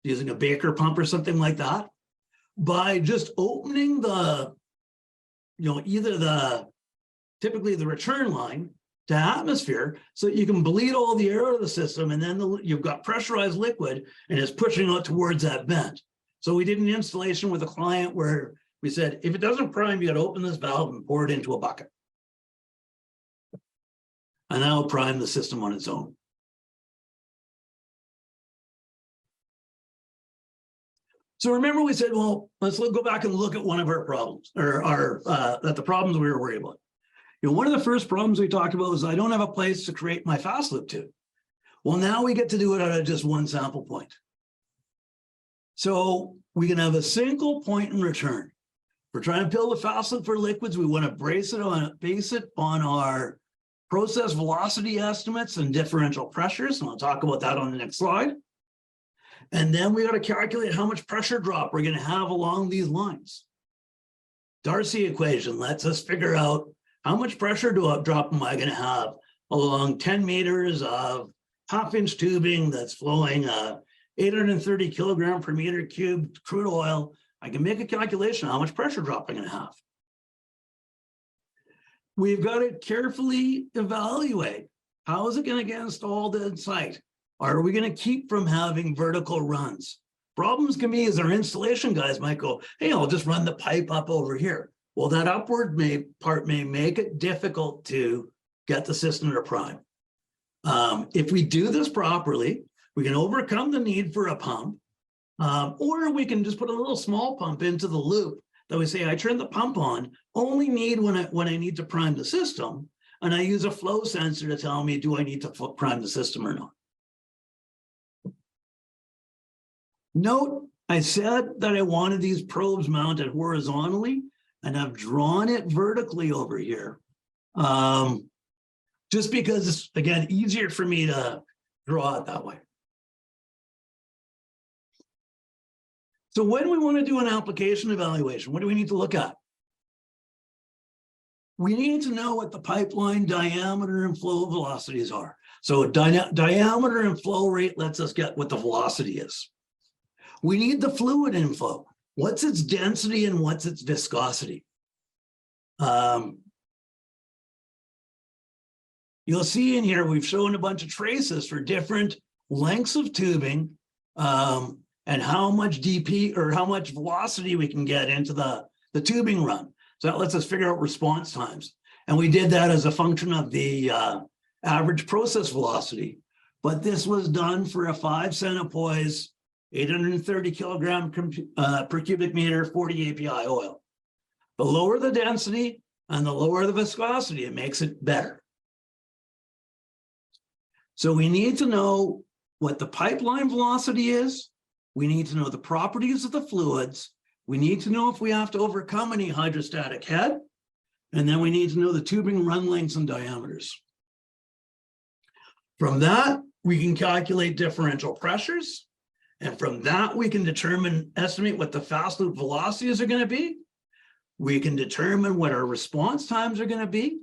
using a Baker pump or something like that, by just opening the, typically the return line, to atmosphere so you can bleed all the air out of the system, and then you've got pressurized liquid and it's pushing out towards that vent. So we did an installation with a client where we said, if it doesn't prime, you got to open this valve and pour it into a bucket. And that'll prime the system on its own. So remember we said, well, let's go back and look at one of our problems, or at the problems we were worried about. You know, one of the first problems we talked about was I don't have a place to create my fast loop tube. Well, now we get to do it out of just one sample point. So we can have a single point in return. If we're trying to build a fast loop for liquids, we want to base it on our process velocity estimates and differential pressures. And I'll talk about that on the next slide. And then we got to calculate how much pressure drop we're going to have along these lines. Darcy equation lets us figure out how much pressure drop am I going to have along 10 meters of half-inch tubing that's flowing 830 kilogram per meter cubed crude oil. I can make a calculation of how much pressure drop I'm going to have. We've got to carefully evaluate how is it going to get installed in site. Are we going to keep from having vertical runs? Problems can be is our installation guys might go, hey, I'll just run the pipe up over here. Well, that upward part may make it difficult to get the system to prime. If we do this properly, we can overcome the need for a pump, or we can just put a little small pump into the loop that we say, I turn the pump on, only need when I need to prime the system, and I use a flow sensor to tell me, do I need to prime the system or not? Note, I said that I wanted these probes mounted horizontally, and I've drawn it vertically over here. Just because it's, again, easier for me to draw it that way. So when we want to do an application evaluation, what do we need to look at? We need to know what the pipeline diameter and flow velocities are. So diameter and flow rate lets us get what the velocity is. We need the fluid inflow. What's its density and what's its viscosity? You'll see in here, we've shown a bunch of traces for different lengths of tubing and how much DP or how much velocity we can get into the tubing run. So that lets us figure out response times. And we did that as a function of the average process velocity. But this was done for a 5 centipoise, 830 kilogram per cubic meter, 40 API oil. The lower the density and the lower the viscosity, it makes it better. So we need to know what the pipeline velocity is. We need to know the properties of the fluids. We need to know if we have to overcome any hydrostatic head. And then we need to know the tubing run lengths and diameters. From that, we can calculate differential pressures. And from that, we can estimate what the fast loop velocities are going to be. We can determine what our response times are going to be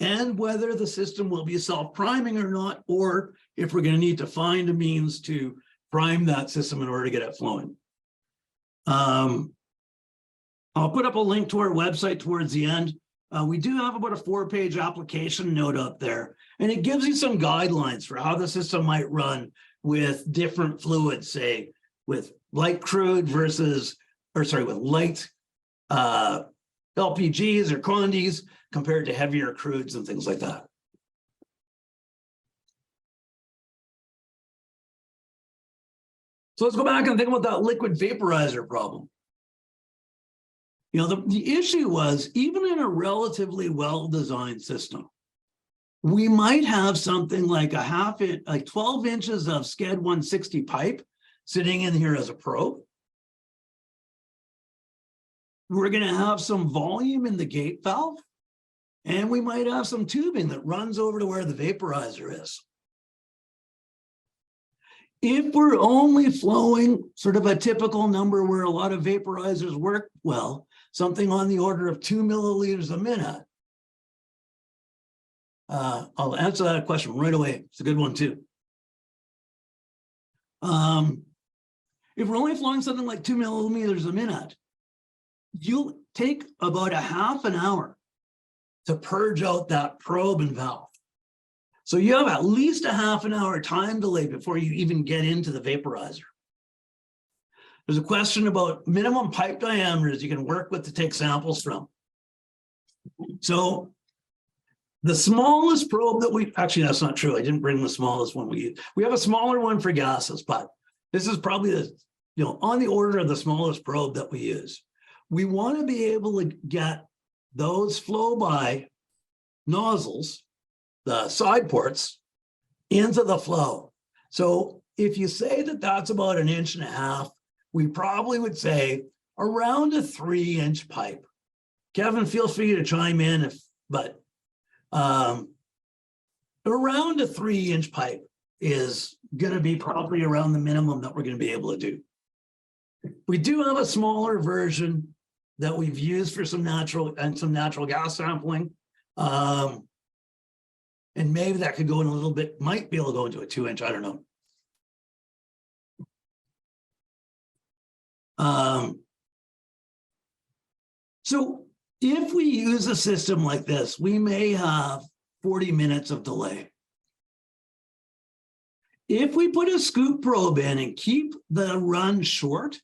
and whether the system will be self-priming or not, or if we're going to need to find a means to prime that system in order to get it flowing. I'll put up a link to our website towards the end. We do have about a 4-page application note up there, and it gives you some guidelines for how the system might run with different fluids, say with light crude versus, with light LPGs or condes compared to heavier crudes and things like that. So let's go back and think about that liquid vaporizer problem. You know, the issue was, even in a relatively well-designed system, we might have something like 12 inches of SCED 160 pipe sitting in here as a probe. We're going to have some volume in the gate valve, and we might have some tubing that runs over to where the vaporizer is. If we're only flowing sort of a typical number where a lot of vaporizers work well, something on the order of 2 milliliters a minute, I'll answer that question right away. It's a good one too. If we're only flowing something like 2 milliliters a minute, you'll take about a half an hour to purge out that probe and valve. So you have at least a half an hour time delay before you even get into the vaporizer. There's a question about minimum pipe diameters you can work with to take samples from. So the smallest probe that actually, that's not true. I didn't bring the smallest one we use. We have a smaller one for gases, but this is probably the, on the order of the smallest probe that we use. We want to be able to get those flow by nozzles, the side ports, into the flow. So if you say that that's about 1.5 inches, we probably would say around a 3-inch pipe. Kevin, feel free to chime in but around a 3-inch pipe is going to be probably around the minimum that we're going to be able to do. We do have a smaller version that we've used for some natural gas sampling. And maybe that could go in a little bit, might be able to go into a 2-inch, I don't know. So if we use a system like this, we may have 40 minutes of delay. If we put a scoop probe in and keep the run short,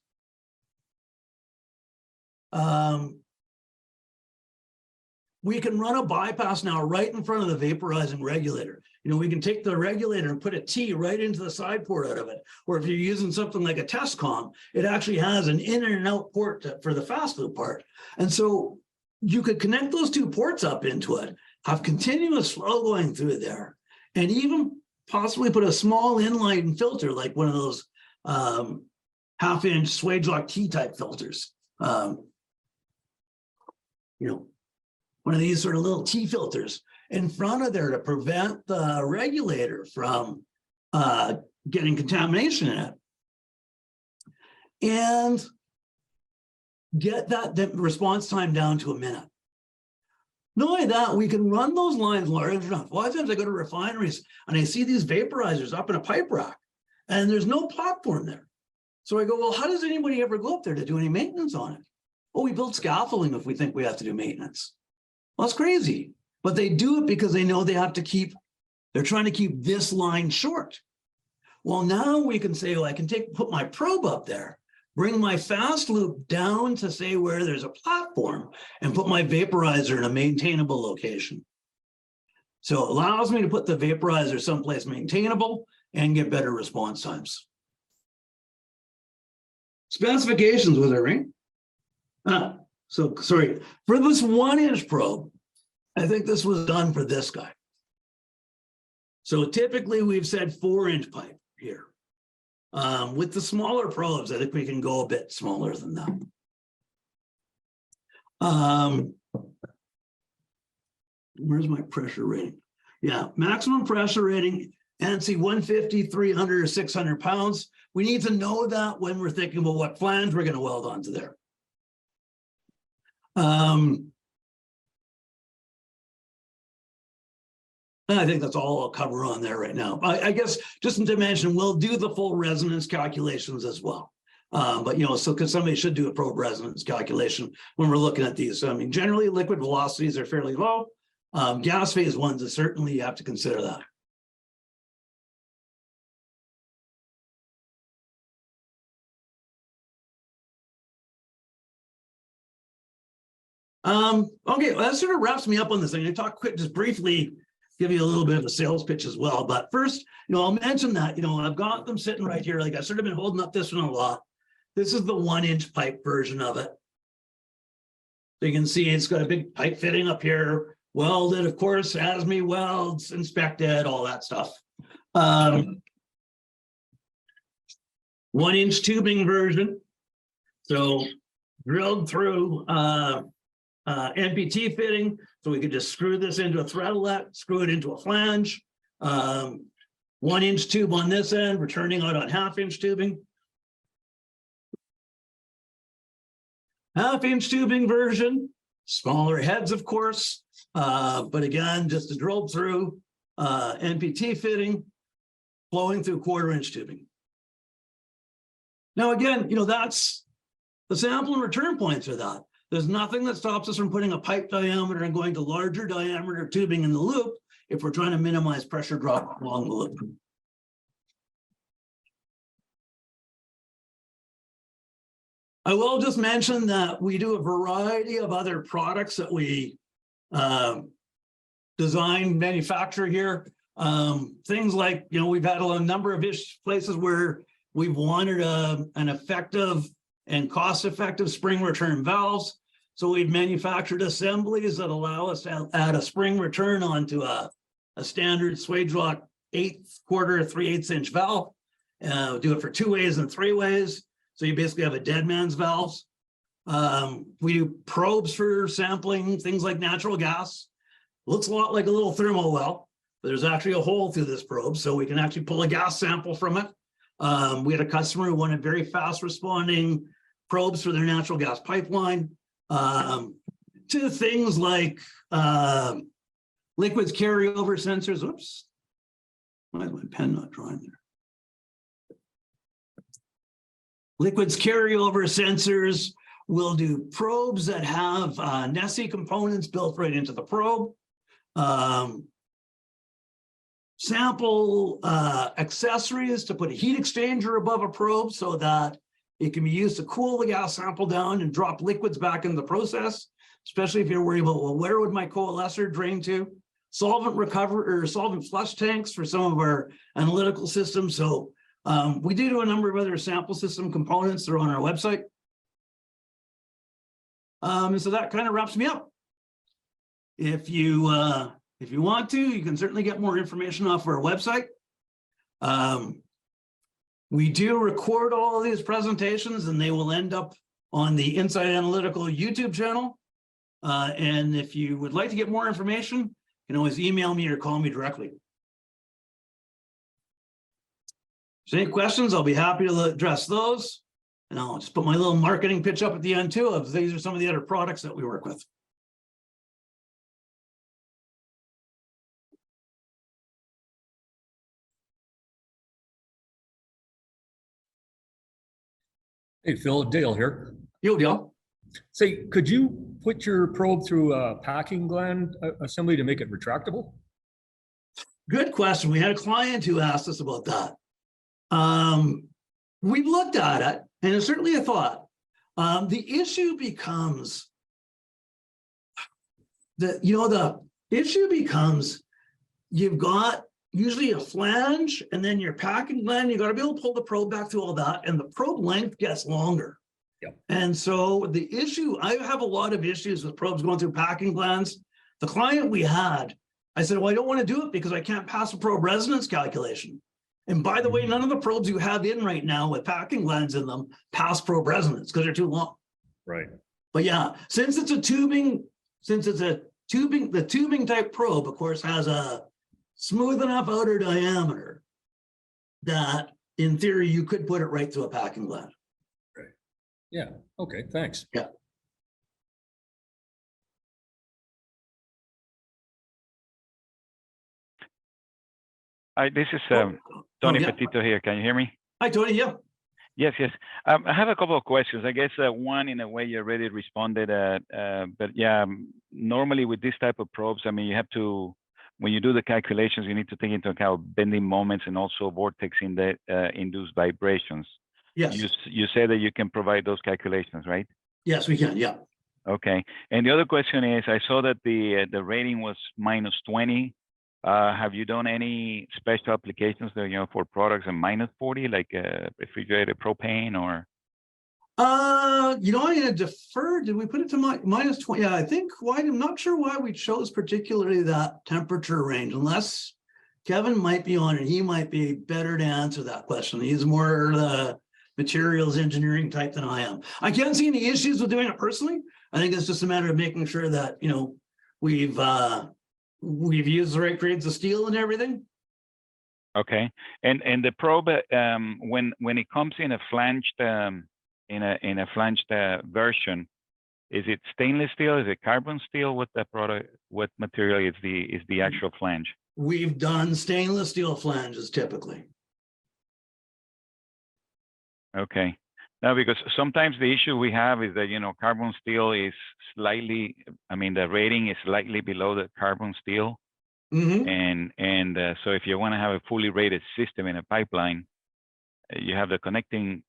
we can run a bypass now right in front of the vaporizing regulator. We can take the regulator and put a T right into the side port out of it. Or if you're using something like a test comm, it actually has an in and out port for the fast loop part. And so you could connect those two ports up into it, have continuous flow going through there, and even possibly put a small inline filter, like one of those 1/2-inch Swagelok T-type filters. One of these sort of little T filters in front of there to prevent the regulator from getting contamination in it. And get that response time down to 1 minute. Not only that, we can run those lines large enough. A lot of times I go to refineries and I see these vaporizers up in a pipe rack and there's no platform there. So I go, well, how does anybody ever go up there to do any maintenance on it? Oh, we build scaffolding if we think we have to do maintenance. Well, that's crazy. But they do it because they know they have to they're trying to keep this line short. Well, now we can say, well, I can put my probe up there, bring my fast loop down to say where there's a platform and put my vaporizer in a maintainable location. So it allows me to put the vaporizer someplace maintainable and get better response times. Specifications was it, right? So sorry, for this 1-inch probe, I think this was done for this guy. So typically we've said 4-inch pipe here. With the smaller probes, I think we can go a bit smaller than that. Where's my pressure rating? Yeah, maximum pressure rating, ANSI 150, 300, or 600 pounds. We need to know that when we're thinking about what flange we're going to weld onto there. I think that's all I'll cover on there right now. I guess just to mention, we'll do the full resonance calculations as well. But so because somebody should do a probe resonance calculation when we're looking at these. So I mean, generally liquid velocities are fairly low. Gas phase ones is certainly you have to consider that. Okay, well, that sort of wraps me up on this thing. I talk quick, just briefly, give you a little bit of a sales pitch as well. But first, I'll mention that, I've got them sitting right here. Like I've sort of been holding up this one a lot. This is the 1-inch pipe version of it. So you can see it's got a big pipe fitting up here, welded, of course, has me welds, inspected, all that stuff. 1-inch tubing version. So drilled through NPT fitting, so we could just screw this into a threadlet, screw it into a flange. 1-inch tube on this end, returning out on 1/2-inch tubing. 1/2-inch tubing version, smaller heads, of course, but again, just a drilled through NPT fitting, flowing through 1/4-inch tubing. Now, again, that's the sample and return points are that. There's nothing that stops us from putting a pipe diameter and going to larger diameter tubing in the loop if we're trying to minimize pressure drop along the loop. I will just mention that we do a variety of other products that we design, manufacture here. Things like, we've had a number of places where we've wanted an effective and cost-effective spring return valves. So we've manufactured assemblies that allow us to add a spring return onto a standard Swagelok 1/8 3/8 inch valve. Do it for 2 ways and 3 ways. So you basically have a dead man's valves. We do probes for sampling things like natural gas. Looks a lot like a little thermal well, but there's actually a hole through this probe, so we can actually pull a gas sample from it. We had a customer who wanted very fast responding probes for their natural gas pipeline, to things like liquids carryover sensors. Oops, why is my pen not drawing there? Liquids carryover sensors. We'll do probes that have NESI components built right into the probe. Sample accessories to put a heat exchanger above a probe so that it can be used to cool the gas sample down and drop liquids back in the process, especially if you're worried about, well, where would my coalescer drain to? Solvent recovery or solvent flush tanks for some of our analytical systems. So we do a number of other sample system components that are on our website. And so that kind of wraps me up. If you want to, you can certainly get more information off our website. We do record all of these presentations and they will end up on the Inside Analytical YouTube channel. And if you would like to get more information, you can always email me or call me directly. If there's any questions, I'll be happy to address those. And I'll just put my little marketing pitch up at the end too, of these are some of the other products that we work with. Hey, Phil, Dale here. Yo, Dale. Say, could you put your probe through a packing gland assembly to make it retractable? Good question. We had a client who asked us about that. We've looked at it, and it's certainly a thought. The issue becomes you've got usually a flange and then your packing gland. You got to be able to pull the probe back through all that, and the probe length gets longer. Yep. And so the issue, I have a lot of issues with probes going through packing glands. The client we had, I said, well, I don't want to do it because I can't pass a probe resonance calculation. And by the way, none of the probes you have in right now with packing glands in them pass probe resonance because they're too long. Right. But yeah, since it's a tubing, the tubing type probe, of course, has a smooth enough outer diameter that in theory, you could put it right through a packing gland. Right. Yeah. Okay. Thanks. Yeah. Hi, this is Tony Petito here. Can you hear me? Hi, Tony. Yeah. Yes, yes. I have a couple of questions. I guess one, in a way, you already responded. But yeah, normally with this type of probes, I mean, you have to, when you do the calculations, you need to take into account bending moments and also vortex in the induced vibrations. Yes. You say that you can provide those calculations, right? Yes, we can. Yeah. Okay. And the other question is, I saw that the rating was -20. Have you done any special applications that, for products at -40, like refrigerated propane or? I'm gonna defer. Did we put it to -20? Yeah, I think why, I'm not sure why we chose particularly that temperature range, unless Kevin might be on it. He might be better to answer that question. He's more the materials engineering type than I am. I can't see any issues with doing it personally. I think it's just a matter of making sure that, we've used the right grades of steel and everything. Okay, and the probe, when it comes in a flanged version, is it stainless steel? Is it carbon steel? What material is the actual flange? We've done stainless steel flanges typically. Okay. Now, because sometimes the issue we have is that, carbon steel is slightly, the rating is slightly below the carbon steel. Mhm. So if you want to have a fully rated system in a pipeline, you have the connecting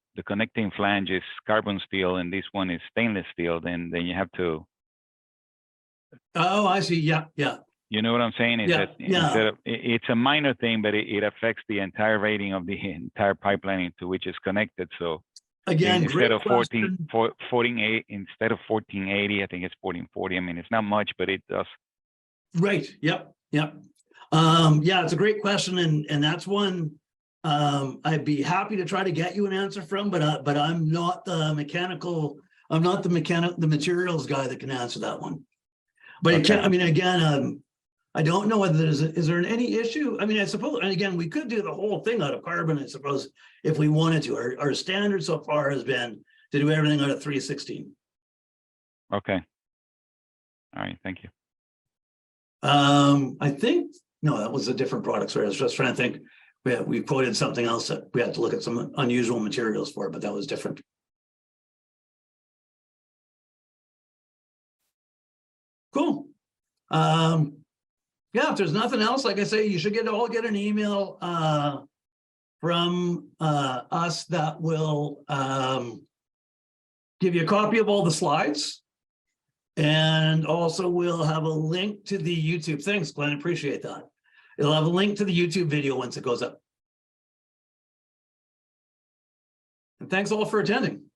flange is carbon steel and this one is stainless steel, then you have to, Oh, I see. Yeah, yeah. you know what I'm saying? Is Yeah, that yeah. instead of, it's a minor thing, but it affects the entire rating of the entire pipeline into which is connected. So Again, instead great of question. 1480, instead of 1480, I think it's 1440. I mean, it's not much, but it does. Right. Yep. Yep. Yeah, it's a great question, and that's one I'd be happy to try to get you an answer from, but I'm not the the materials guy that can answer that one. But it Okay. can't, I mean, again, I don't know whether is there any issue? I mean, I suppose, and again, we could do the whole thing out of carbon, I suppose, if we wanted to. Our standard so far has been to do everything out of 316. Okay. All right. Thank you. I think, no, that was a different product. Sorry, I was just trying to think. We quoted something else that we had to look at some unusual materials for, but that was different. Cool. Yeah, if there's nothing else, like I say, you should all get an email from us that will give you a copy of all the slides. And also we'll have a link to the YouTube. Thanks, Glenn, appreciate that. It'll have a link to the YouTube video once it goes up. And thanks all for attending.